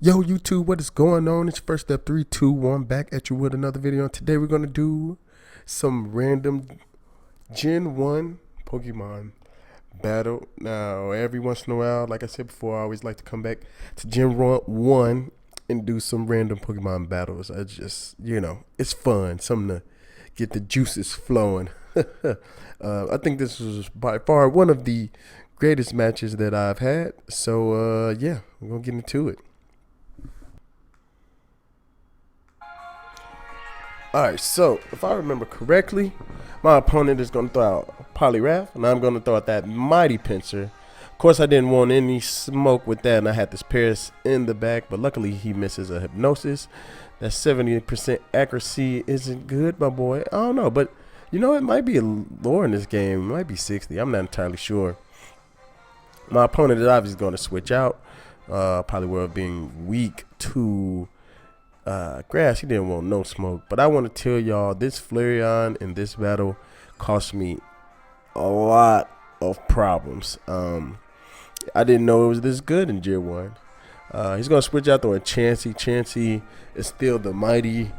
Yo, YouTube, what is going on? It's First Step 3, 2, 1 back at you with another video. And today we're going to do some random Gen 1 Pokemon battle. Now, every once in a while, like I said before, I always like to come back to Gen 1 and do some random Pokemon battles. I just, it's fun. Something to get the juices flowing. I think this was by far one of the greatest matches that I've had. So, yeah, we're going to get into it. Alright, so if I remember correctly, my opponent is going to throw out Poliwrath, and I'm going to throw out that Mighty Pinsir. Of course, I didn't want any smoke with that, and I had this Paris in the back, but luckily he misses a Hypnosis. That 70% accuracy isn't good, my boy. I don't know, but you know, it might be a lore in this game. It might be 60. I'm not entirely sure. My opponent is obviously going to switch out. Poliwrath being weak to grass. He didn't want no smoke, but I want to tell y'all this Flareon in this battle cost me a lot of problems. I didn't know it was this good in Gen 1. He's gonna switch out to a Chansey. Chansey is still the mighty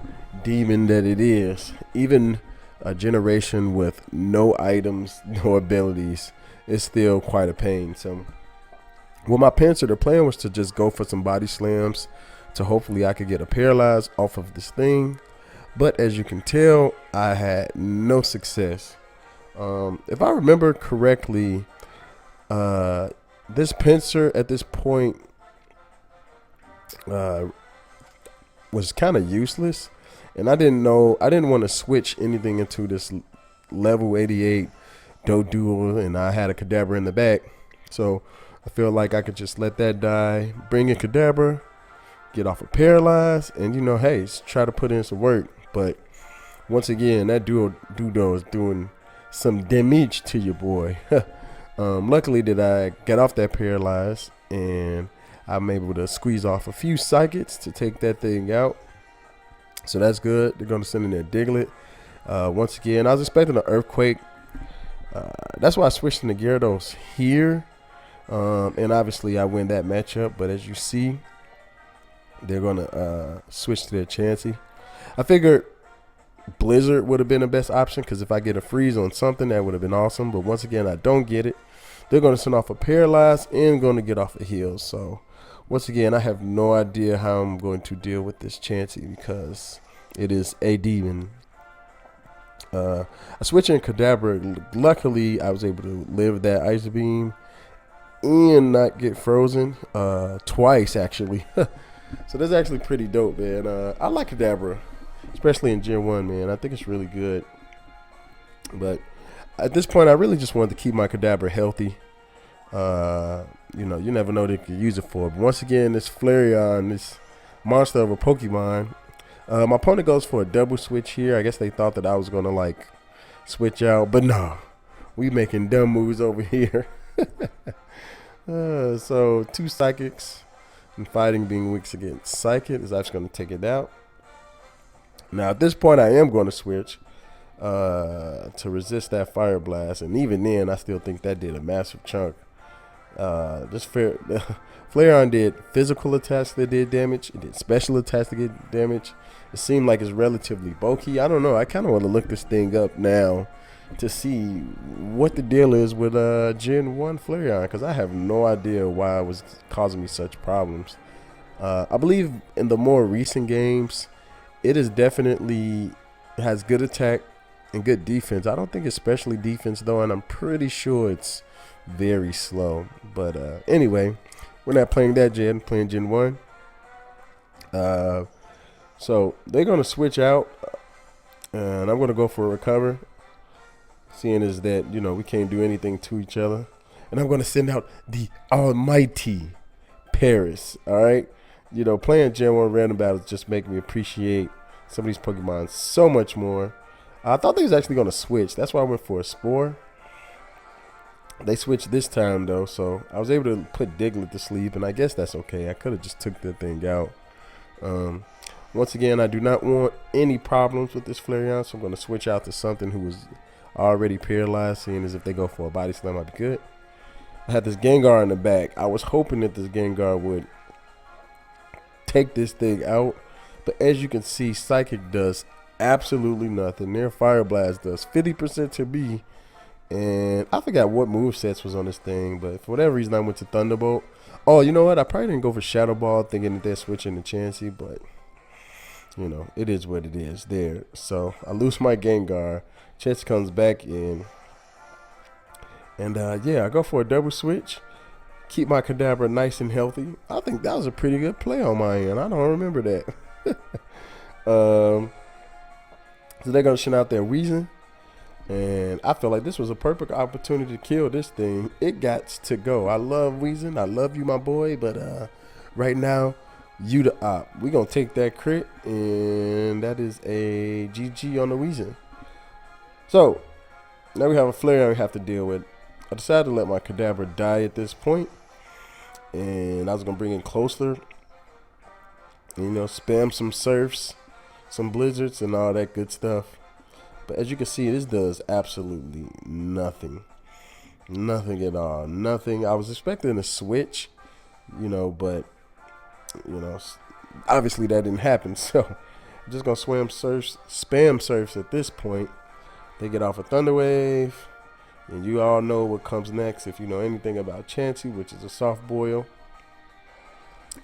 demon that it is. Even a generation with no items, no abilities, is still quite a pain. So with my Pinsir, the plan was to just go for some body slams to hopefully I could get a paralyzed off of this thing. But as you can tell, I had no success. If I remember correctly, this Pinsir at this point was kind of useless. And I didn't want to switch anything into this level 88 Doduo, and I had a Kadabra in the back. So I feel like I could just let that die, bring in Kadabra, get off of Paralyze, and hey, try to put in some work. But once again, that Doduo is doing some damage to your boy. Luckily that I got off that Paralyze, and I'm able to squeeze off a few Psychics to take that thing out. So that's good. They're going to send in their Diglett. Once again, I was expecting an Earthquake. That's why I switched into Gyarados here. And obviously I win that matchup. But as you see, they're going to switch to their Chansey. I figured Blizzard would have been the best option, because if I get a freeze on something, that would have been awesome. But once again, I don't get it. They're going to send off a Paralyze and going to get off a Heal. So once again, I have no idea how I'm going to deal with this Chansey, because it is a demon. I switched in Kadabra. Luckily, I was able to live that Ice Beam and not get frozen twice, actually. So that's actually pretty dope, man. I like Kadabra, especially in Gen 1, man. I think it's really good. But at this point, I really just wanted to keep my Kadabra healthy. You never know what they could use it for. But once again, this Flareon, this monster of a Pokemon. My opponent goes for a double switch here. I guess they thought that I was going to, switch out. But no, we making dumb moves over here. So, 2 Psychics. And fighting being weak against Psychic is actually going to take it out. Now, at this point, I am going to switch to resist that Fire Blast. And even then, I still think that did a massive chunk. Flareon did physical attacks that did damage. It did special attacks that did damage. It seemed like it's relatively bulky. I don't know. I kind of want to look this thing up now to see what the deal is with Gen 1 Flareon, because I have no idea why it was causing me such problems. I believe in the more recent games, it is definitely has good attack and good defense. I don't think it's specially defense though, and I'm pretty sure it's very slow. But anyway, we're not playing that gen, playing Gen 1. So they're going to switch out, and I'm going to go for a recover, seeing as that, we can't do anything to each other. And I'm going to send out the almighty Paris, all right? Playing Gen 1 random battles just make me appreciate some of these Pokemon so much more. I thought they was actually going to switch. That's why I went for a Spore. They switched this time, though, so I was able to put Diglett to sleep, and I guess that's okay. I could have just took the thing out. Once again, I do not want any problems with this Flareon, so I'm going to switch out to something who was already paralyzed, seeing as if they go for a body slam, I'd be good. I had this Gengar in the back. I was hoping that this Gengar would take this thing out. But as you can see, Psychic does absolutely nothing. Their Fire Blast does 50% to me. And I forgot what movesets was on this thing, but for whatever reason I went to Thunderbolt. Oh, you know what? I probably didn't go for Shadow Ball thinking that they're switching to Chansey, but you know, it is what it is there. So I lose my Gengar. Chansey comes back in. And yeah, I go for a double switch. Keep my Kadabra nice and healthy. I think that was a pretty good play on my end. I don't remember that. So they're going to send out their Weezing. And I feel like this was a perfect opportunity to kill this thing. It got to go. I love Weezing. I love you, my boy. But right now, you the op. We're going to take that crit. And that is a GG on the Weezing. So, now we have a Flareon we have to deal with. I decided to let my Kadabra die at this point. And I was going to bring in Closer. You know, spam some Surfs, some Blizzards, and all that good stuff. But as you can see, this does absolutely nothing. Nothing at all. Nothing. I was expecting a switch, you know, but, you know, obviously that didn't happen. So I'm just going to spam Surfs at this point. They get off a Thunder Wave. And you all know what comes next if you know anything about Chansey, which is a soft boil.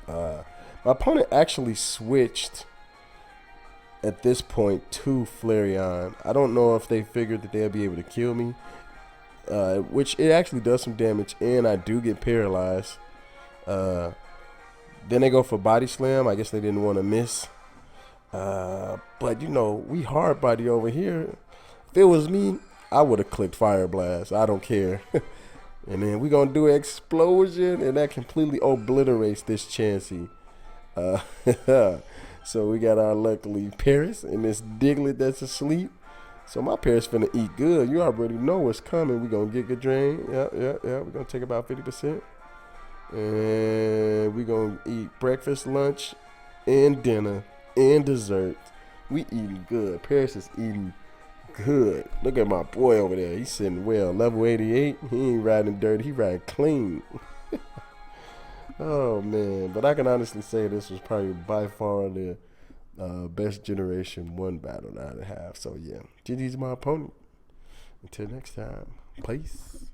My opponent actually switched at this point to Flareon. I don't know if they figured that they'll be able to kill me, which it actually does some damage, and I do get paralyzed. Then they go for Body Slam. I guess they didn't want to miss. But, you know, we hard body over here. If it was me, I would have clicked Fire Blast. I don't care. And then we're going to do an Explosion, and that completely obliterates this Chansey. So we got our luckily Paris and this Diglett that's asleep. So my Paris finna eat good. You already know what's coming. We're going to get Drain. Yeah. We're going to take about 50%. And we're going to eat breakfast, lunch, and dinner, and dessert. We eating good. Paris is eating good. Look at my boy over there. He's sitting well. Level 88. He ain't riding dirty. He riding clean. Oh, man. But I can honestly say this was probably by far the best Generation 1 battle that I have. So, yeah. GG's my opponent. Until next time. Peace.